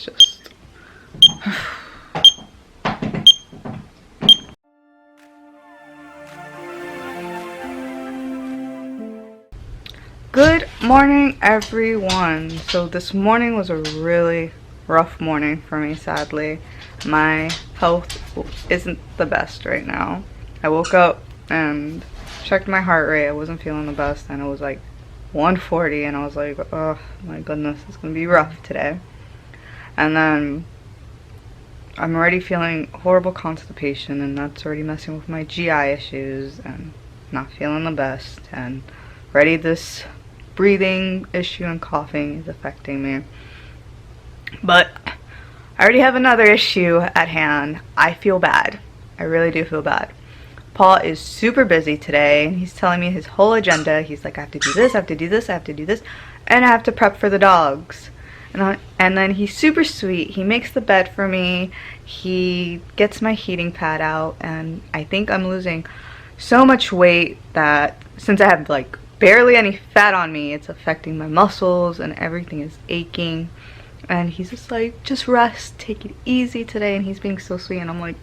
just... Good morning, everyone. So this morning was a really rough morning for me, sadly. My health isn't the best right now. I woke up and checked my heart rate. I wasn't feeling the best, and it was like 140, and I was like, oh my goodness, it's gonna be rough today. And then I'm already feeling horrible constipation, and that's already messing with my GI issues, and not feeling the best, and already this breathing issue and coughing is affecting me. But I already have another issue at hand. I feel bad. I really do feel bad. Paul is super busy today, and he's telling me his whole agenda. He's like, I have to do this, I have to do this, I have to do this, and I have to prep for the dogs. And then he's super sweet. He makes the bed for me. He gets my heating pad out, and I think I'm losing so much weight that since I have like barely any fat on me, it's affecting my muscles and everything is aching. And he's just like, just rest, take it easy today, and he's being so sweet. And I'm like,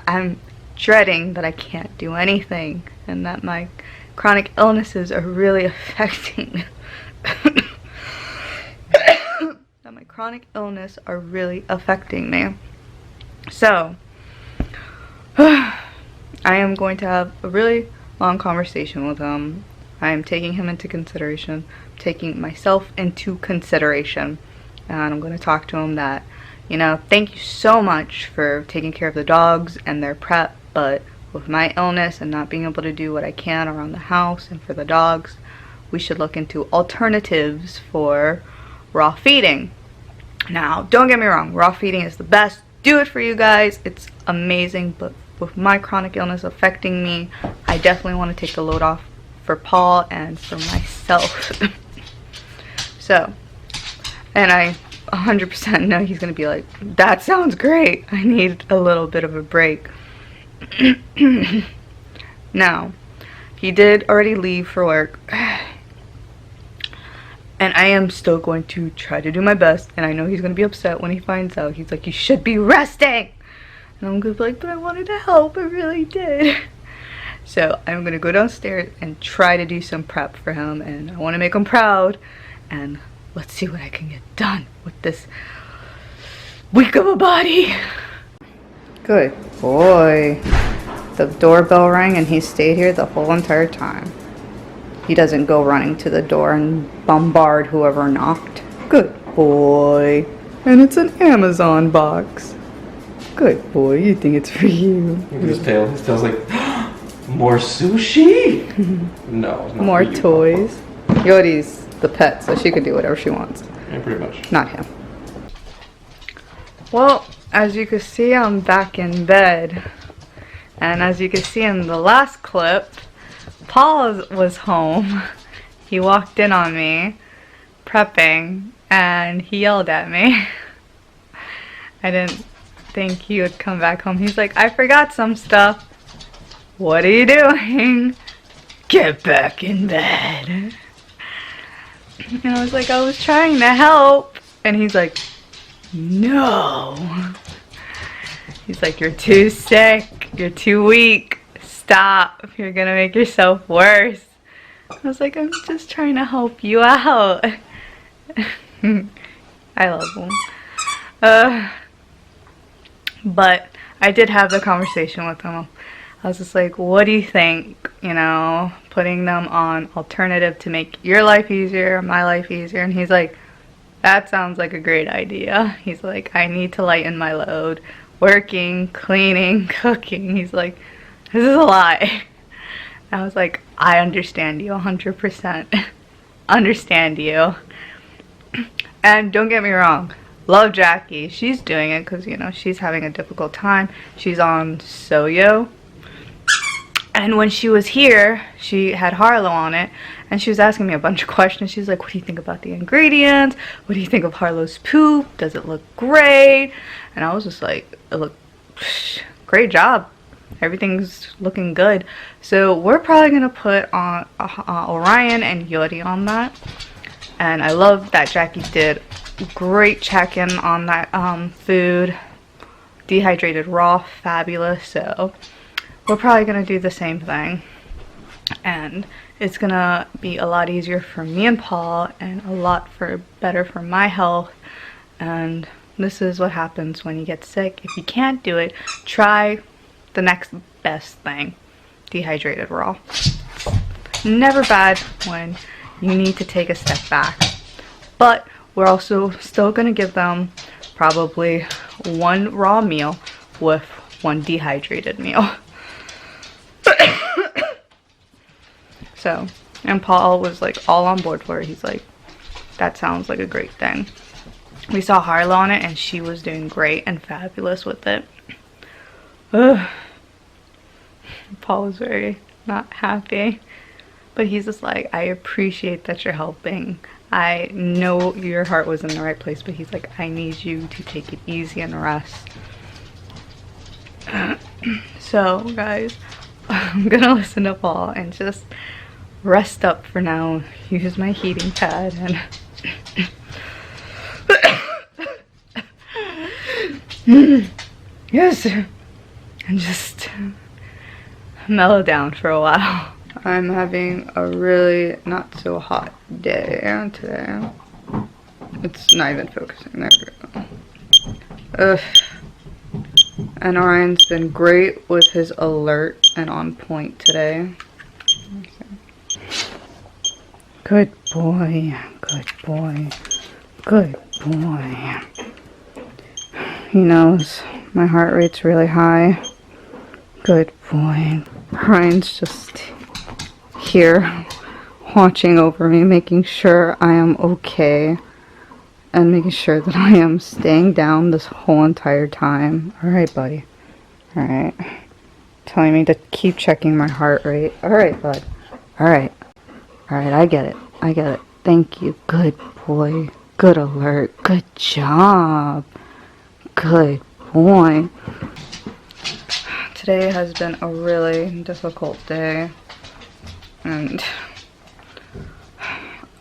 I'm dreading that I can't do anything and that my chronic illnesses are really affecting that my chronic illness are really affecting me. So I am going to have a really long conversation with him. I am taking him into consideration, taking myself into consideration, and I'm going to talk to him that, you know, thank you so much for taking care of the dogs and their prep, but with my illness and not being able to do what I can around the house and for the dogs, we should look into alternatives for raw feeding. Now, don't get me wrong, raw feeding is the best. Do it for you guys. It's amazing, but with my chronic illness affecting me, I definitely want to take the load off for Paul and for myself. So, and I 100% know he's going to be like, that sounds great. I need a little bit of a break. Now, he did already leave for work. And I am still going to try to do my best. And I know he's going to be upset when he finds out. He's like, you should be resting. And I'm going to be like, but I wanted to help. I really did. So I'm going to go downstairs and try to do some prep for him. And I want to make him proud. And let's see what I can get done with this weak of a body. Good boy. The doorbell rang and he stayed here the whole entire time. He doesn't go running to the door and bombard whoever knocked. Good boy. And it's an Amazon box. Good boy, you think it's for you. Look at his tail. His tail's like, more sushi? No, it's not more for you, toys. Yodi's the pet, so she can do whatever she wants. Yeah, pretty much. Not him. Well, as you can see, I'm back in bed. And as you can see in the last clip, Paul was home. He walked in on me prepping and he yelled at me. I didn't think he would come back home. He's like, I forgot some stuff. What are you doing? Get back in bed. And I was like, I was trying to help. And he's like, no. He's like, you're too sick. You're too weak. Stop. You're gonna make yourself worse. I was like, I'm just trying to help you out. I love him. But I did have the conversation with him. I was just like, what do you think? You know, putting them on alternative to make your life easier, my life easier. And he's like, that sounds like a great idea. He's like, I need to lighten my load. Working, cleaning, cooking. He's like, this is a lot. I was like, I understand you 100%. Understand you. And don't get me wrong, love Jackie. She's doing it because, you know, she's having a difficult time. She's on Soyo. And when she was here, she had Harlow on it. And she was asking me a bunch of questions. She's like, what do you think about the ingredients? What do you think of Harlow's poop? Does it look great? And I was just like, it looked great job. Everything's looking good. So we're probably going to put on Orion and Yodi on that. And I love that Jackie did great check-in on that food. Dehydrated raw, fabulous. So we're probably gonna do the same thing, and it's gonna be a lot easier for me and Paul, and a lot better for my health. And this is what happens when you get sick. If you can't do it, try the next best thing. Dehydrated raw. Never bad when you need to take a step back. But we're also still gonna give them probably one raw meal with one dehydrated meal. So, and Paul was like all on board for it. He's like, that sounds like a great thing. We saw Harlow on it and she was doing great and fabulous with it. Ugh. Paul was very not happy, but he's just like, I appreciate that you're helping. I know your heart was in the right place, but he's like, I need you to take it easy and rest. So guys, I'm gonna listen to Paul and just rest up for now. Use my heating pad and yes, and just mellow down for a while. I'm having a really not so hot day today. It's not even focusing. There we go. Ugh. And Orion's been great with his alert and on point today. Good boy. Good boy. Good boy. He knows my heart rate's really high. Good boy. Orion's just here watching over me, making sure I am okay, and making sure that I am staying down this whole entire time. Alright, buddy. Alright. Telling me to keep checking my heart rate. Alright, bud. Alright. Alright, I get it. I get it. Thank you. Good boy. Good alert. Good job. Good boy. Today has been a really difficult day, and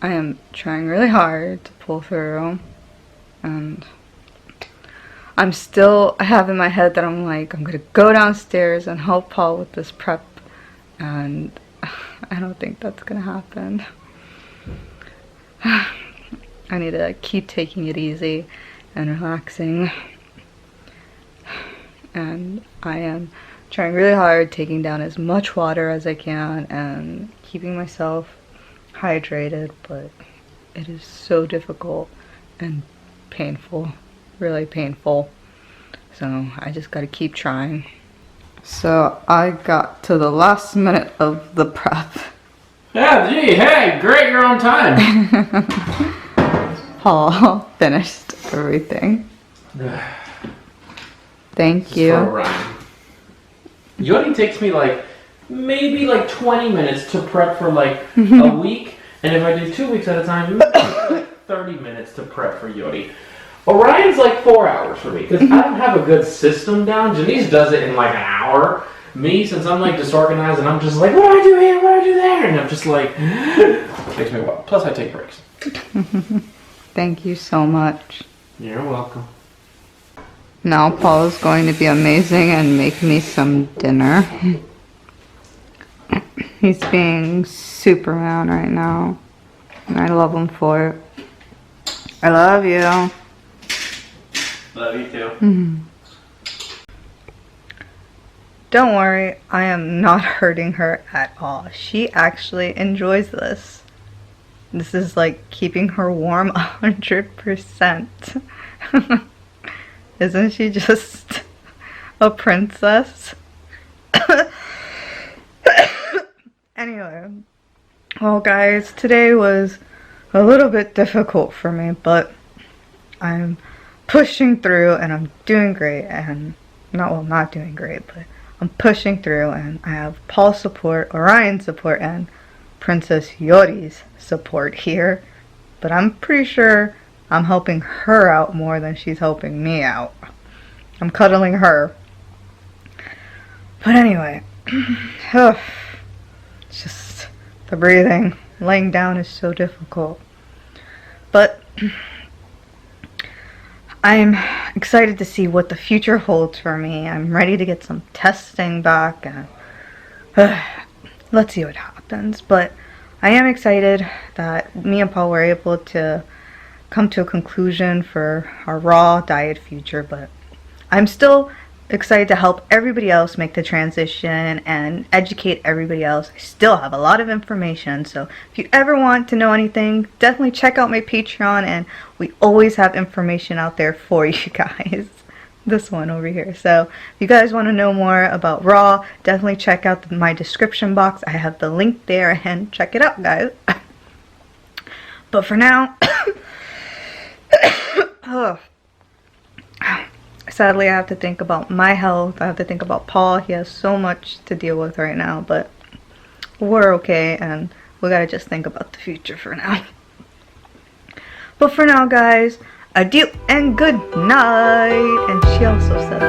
I am trying really hard to pull through, and I have in my head that I'm like, I'm gonna go downstairs and help Paul with this prep, and I don't think that's gonna happen. I need to keep taking it easy and relaxing, and I am trying really hard, taking down as much water as I can and keeping myself hydrated, but it is so difficult and painful, really painful. So I just gotta keep trying. So I got to the last minute of the prep. Yeah, gee, hey, great, you're on time. Paul finished everything. Thank you. For Orion. Yodi takes me maybe 20 minutes to prep for a week, and if I do 2 weeks at a time, maybe 30 minutes to prep for Yodi. Orion's 4 hours for me, because I don't have a good system down. Janice does it in an hour. Me, since I'm disorganized, and I'm just what do I do here, what do I do there? And I'm just it takes me a while. Plus I take breaks. Thank you so much. You're welcome. Now Paul is going to be amazing and make me some dinner. He's being Superman right now, and I love him for it. I love you. Love you too. Don't worry, I am not hurting her at all. She actually enjoys this. This is keeping her warm 100%. Isn't she just a princess? Anyway, well guys, today was a little bit difficult for me, but I'm pushing through and I'm doing great, and not doing great, but I'm pushing through, and I have Paul's support, Orion's support, and Princess Yodi's support here. But I'm pretty sure I'm helping her out more than she's helping me out. I'm cuddling her. But anyway, it's just the breathing. Laying down is so difficult. But I'm excited to see what the future holds for me. I'm ready to get some testing back, and let's see what happens. But I am excited that me and Paul were able to come to a conclusion for our raw diet future, but I'm still excited to help everybody else make the transition and educate everybody else. I still have a lot of information, so if you ever want to know anything, definitely check out my Patreon, and we always have information out there for you guys. This one over here. So if you guys want to know more about raw, definitely check out my description box. I have the link there, and check it out, guys. But for now, oh, sadly I have to think about my health. I have to think about Paul. He has so much to deal with right now, but we're okay, and we gotta just think about the future for now. But for now, guys, adieu and good night. And she also said